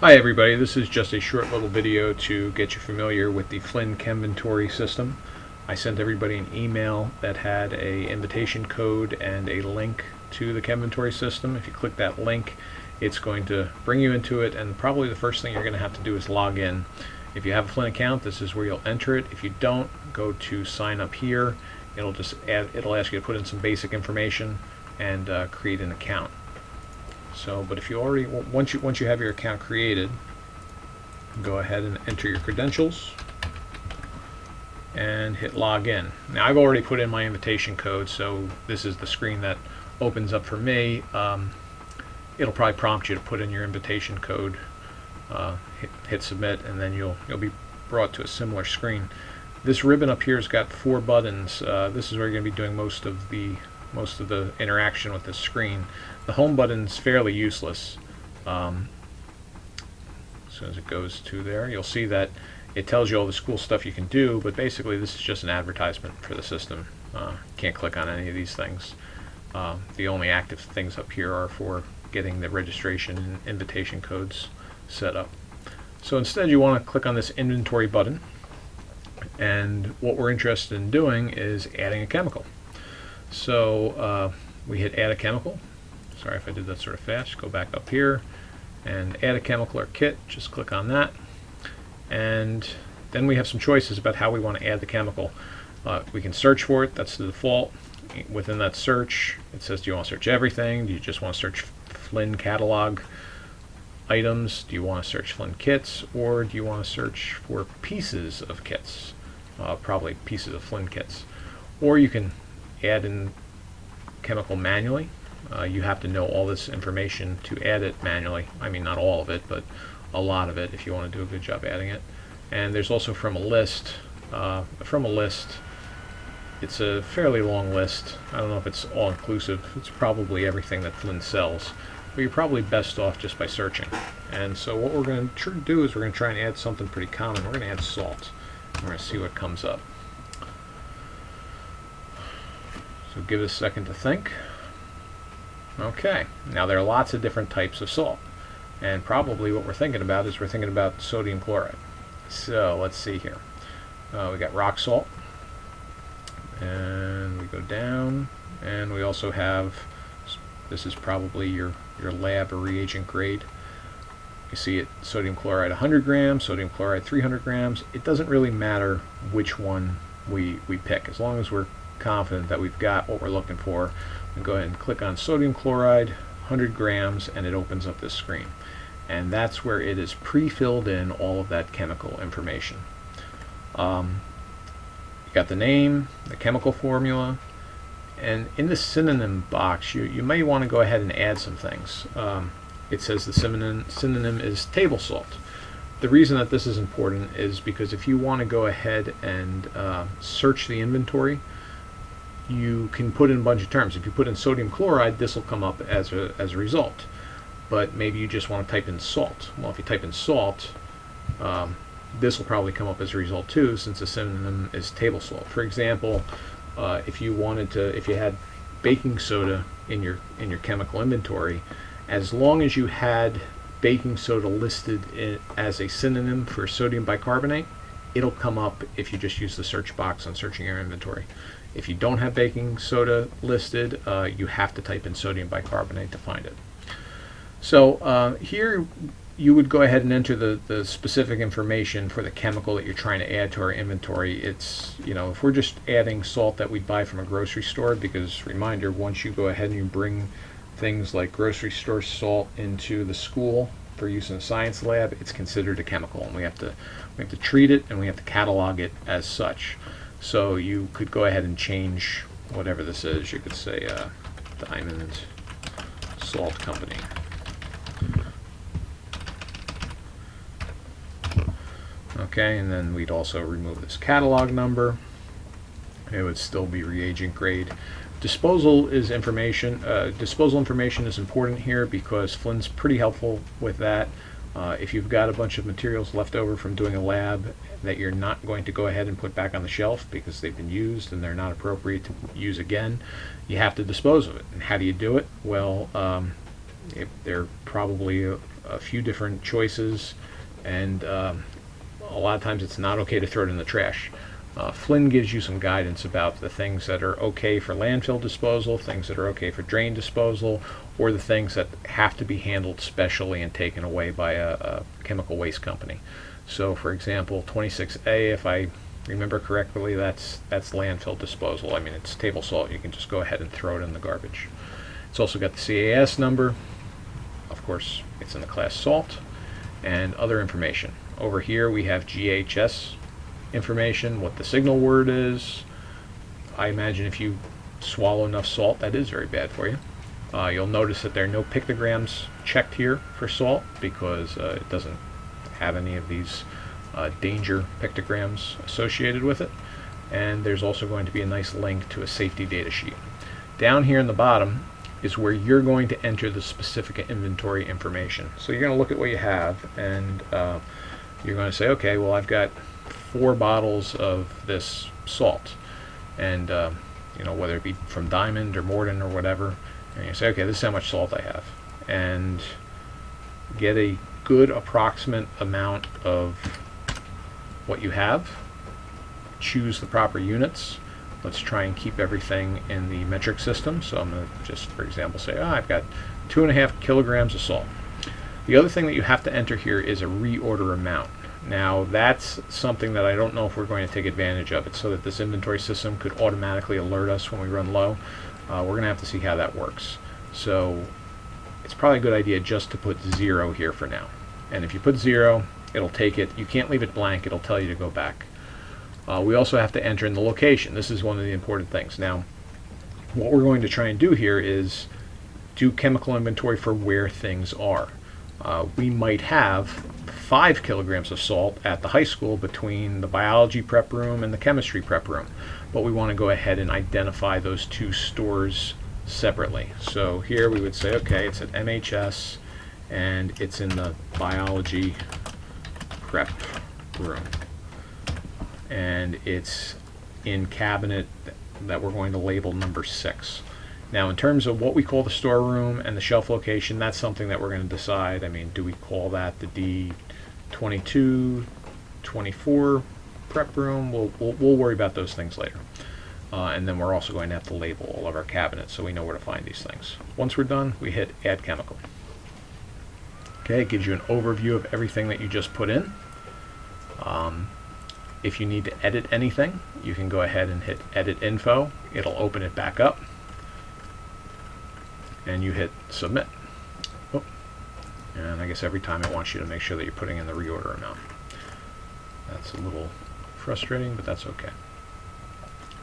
Hi everybody, this is just a short little video to get you familiar with the Flinn Chemventory system. I sent everybody an email that had a invitation code and a link to the Chemventory system. If you click that link, it's going to bring you into it, and probably the first thing you're going to have to do is log in. If you have a Flinn account, this is where you'll enter it. If you don't, go to sign up here. It'll ask you to put in some basic information and create an account. But if you already, once you have your account created, go ahead and enter your credentials and hit login. Now I've already put in my invitation code, so this is the screen that opens up for me. It'll probably prompt you to put in your invitation code, hit submit, and then you'll be brought to a similar screen. This ribbon up here has got 4 buttons. This is where you're going to be doing most of the interaction with this screen. The home button's fairly useless. As soon as it goes to there, you'll see that it tells you all the cool stuff you can do, but basically this is just an advertisement for the system. Can't click on any of these things. The only active things up here are for getting the registration and invitation codes set up. So instead you want to click on this inventory button, and what we're interested in doing is adding a chemical. So we hit add a chemical. Sorry if I did that sort of fast. Go back up here and add a chemical or kit. Just click on that, and then we have some choices about how we want to add the chemical. We can search for it. That's the default. Within that search, it says, do you want to search everything? Do you just want to search Flinn catalog items? Do you want to search Flinn kits, or do you want to search for pieces of kits? Probably pieces of Flinn kits. Or you can add in chemical manually. You have to know all this information to add it manually. I mean, not all of it, but a lot of it if you want to do a good job adding it. And there's also from a list. It's a fairly long list. I don't know if it's all inclusive. It's probably everything that Flinn sells, but you're probably best off just by searching. And so what we're going to do is we're going to try and add something pretty common. We're going to add salt. We're going to see what comes up. So give it a second to think. Okay, now there are lots of different types of salt, and probably what we're thinking about is sodium chloride. So let's see here. We got rock salt, and we go down, and we also have, this is probably your lab or reagent grade. You see it, sodium chloride 100 grams, sodium chloride 300 grams. It doesn't really matter which one we pick, as long as we're confident that we've got what we're looking for. And go ahead and click on sodium chloride 100 grams, and it opens up this screen, and that's where it is pre-filled in all of that chemical information. You got the name, the chemical formula, and in the synonym box you may want to go ahead and add some things. It says the synonym is table salt. The reason that this is important is because if you want to go ahead and search the inventory, you can put in a bunch of terms. If you put in sodium chloride, this will come up as a result. But maybe you just want to type in salt. Well, if you type in salt, this will probably come up as a result too, since the synonym is table salt. For example, if you had baking soda in your chemical inventory, as long as you had baking soda listed as a synonym for sodium bicarbonate, it'll come up if you just use the search box on searching your inventory. If you don't have baking soda listed, you have to type in sodium bicarbonate to find it. So here you would go ahead and enter the specific information for the chemical that you're trying to add to our inventory. It's, if we're just adding salt that we buy from a grocery store, because reminder, once you go ahead and you bring things like grocery store salt into the school for use in the science lab, it's considered a chemical, and we have to treat it, and we have to catalog it as such. So you could go ahead and change whatever this is. You could say Diamond Salt Company. Okay, and then we'd also remove this catalog number. It would still be reagent grade. Disposal information is important here because Flinn's pretty helpful with that. If you've got a bunch of materials left over from doing a lab that you're not going to go ahead and put back on the shelf because they've been used and they're not appropriate to use again, you have to dispose of it. And how do you do it? Well, they're probably a few different choices, and a lot of times it's not okay to throw it in the trash. Flinn gives you some guidance about the things that are okay for landfill disposal, things that are okay for drain disposal, or the things that have to be handled specially and taken away by a chemical waste company. So for example, 26A, if I remember correctly, that's landfill disposal. I mean, it's table salt. You can just go ahead and throw it in the garbage. It's also got the CAS number. Of course, it's in the class salt, and other information. Over here we have GHS information, what the signal word is. I imagine if you swallow enough salt, that is very bad for you. You'll notice that there are no pictograms checked here for salt because it doesn't have any of these danger pictograms associated with it. And there's also going to be a nice link to a safety data sheet. Down here in the bottom is where you're going to enter the specific inventory information. So you're going to look at what you have, and you're going to say, okay, well, I've got 4 bottles of this salt, and you know, whether it be from Diamond or Morden or whatever, and you say, okay, this is how much salt I have, and get a good approximate amount of what you have. Choose the proper units. Let's try and keep everything in the metric system. So I'm going to just, for example, say, I've got 2.5 kilograms of salt. The other thing that you have to enter here is a reorder amount. Now that's something that I don't know if we're going to take advantage of. It's so that this inventory system could automatically alert us when we run low. We're going to have to see how that works. So it's probably a good idea just to put 0 here for now. And if you put 0, it'll take it. You can't leave it blank. It'll tell you to go back. We also have to enter in the location. This is one of the important things. Now, what we're going to try and do here is do chemical inventory for where things are. We might have 5 kilograms of salt at the high school between the biology prep room and the chemistry prep room, but we want to go ahead and identify those 2 stores separately. So here we would say, okay, it's at MHS and it's in the biology prep room, and it's in cabinet that we're going to label number 6. Now, in terms of what we call the storeroom and the shelf location, that's something that we're going to decide. I mean, do we call that the D22, 24 prep room? We'll worry about those things later. And then we're also going to have to label all of our cabinets so we know where to find these things. Once we're done, we hit Add Chemical. Okay, it gives you an overview of everything that you just put in. If you need to edit anything, you can go ahead and hit Edit Info. It'll open it back up. And you hit Submit. Oh. And I guess every time it wants you to make sure that you're putting in the reorder amount. That's a little frustrating, but that's okay.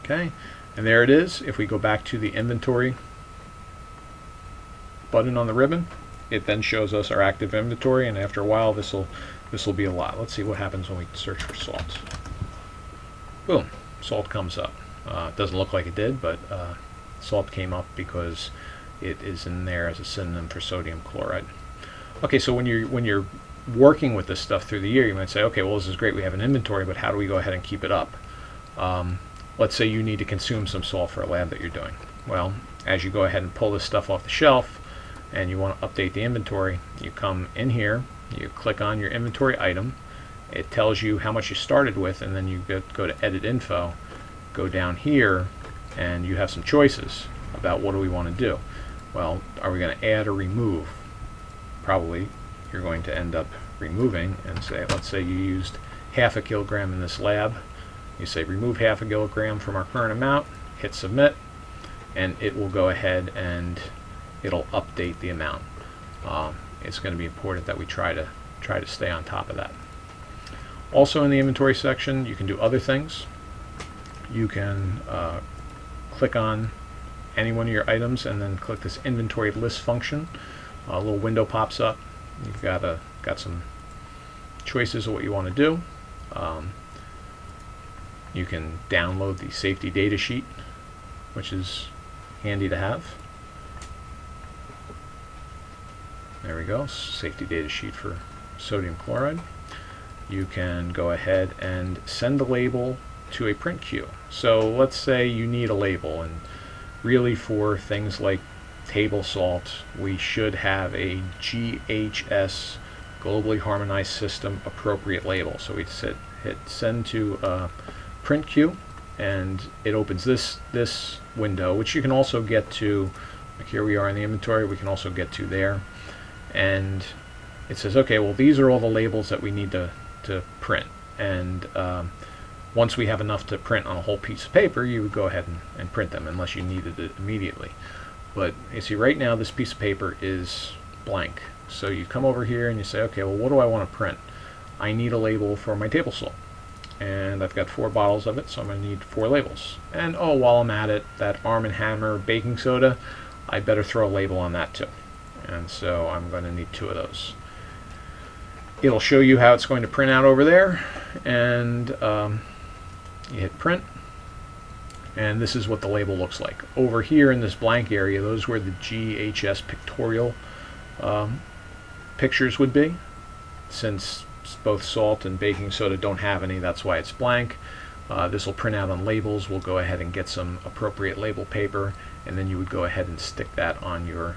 Okay, and there it is. If we go back to the inventory button on the ribbon, it then shows us our active inventory, and after a while this will be a lot. Let's see what happens when we search for salt. Boom, salt comes up. It doesn't look like it did, but salt came up because it is in there as a synonym for sodium chloride. Okay, so when you're working with this stuff through the year, you might say, okay, well, this is great, we have an inventory, but how do we go ahead and keep it up? Let's say you need to consume some salt for a lab that you're doing. Well, as you go ahead and pull this stuff off the shelf and you want to update the inventory, you come in here, you click on your inventory item, it tells you how much you started with, and then you go to Edit Info, go down here, and you have some choices about what do we want to do. Well, are we going to add or remove? Probably you're going to end up removing and say, let's say you used 1/2 kilogram in this lab. You say remove 1/2 kilogram from our current amount, hit Submit, and it will go ahead and it'll update the amount. It's going to be important that we try to stay on top of that. Also in the inventory section, you can do other things. You can click on any one of your items and then click this inventory list function. A little window pops up. You've got some choices of what you want to do. You can download the safety data sheet, which is handy to have. There we go, safety data sheet for sodium chloride. You can go ahead and send the label to a print queue. So let's say you need a label, and really for things like table salt, we should have a GHS, globally harmonized system appropriate label. So we hit send to print queue, and it opens this window, which you can also get to. Like here we are in the inventory, we can also get to there, and it says, okay, well, these are all the labels that we need to print, and once we have enough to print on a whole piece of paper, you would go ahead and print them unless you needed it immediately. But you see right now this piece of paper is blank. So you come over here and you say, okay, well, what do I want to print? I need a label for my table salt. And I've got 4 bottles of it, so I'm going to need 4 labels. And oh, while I'm at it, that Arm & Hammer baking soda, I better throw a label on that too. And so I'm going to need 2 of those. It'll show you how it's going to print out over there, and you hit print, and this is what the label looks like. Over here in this blank area, those where the GHS pictorial pictures would be. Since both salt and baking soda don't have any, that's why it's blank. This will print out on labels. We'll go ahead and get some appropriate label paper, and then you would go ahead and stick that on your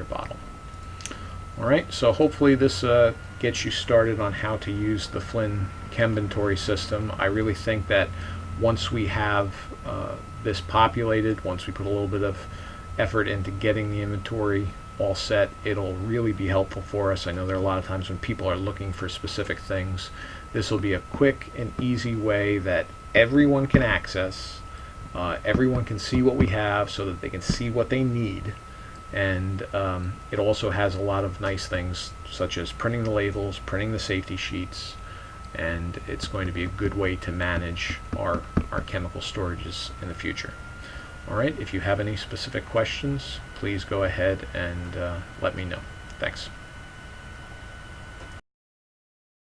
bottle. All right, so hopefully this gets you started on how to use the Flinn Chemventory system. I really think that once we have this populated, once we put a little bit of effort into getting the inventory all set, it'll really be helpful for us. I know there are a lot of times when people are looking for specific things. This will be a quick and easy way that everyone can access. Everyone can see what we have so that they can see what they need. And it also has a lot of nice things such as printing the labels, printing the safety sheets, and it's going to be a good way to manage our chemical storages in the future. All right, if you have any specific questions, please go ahead and let me know. Thanks.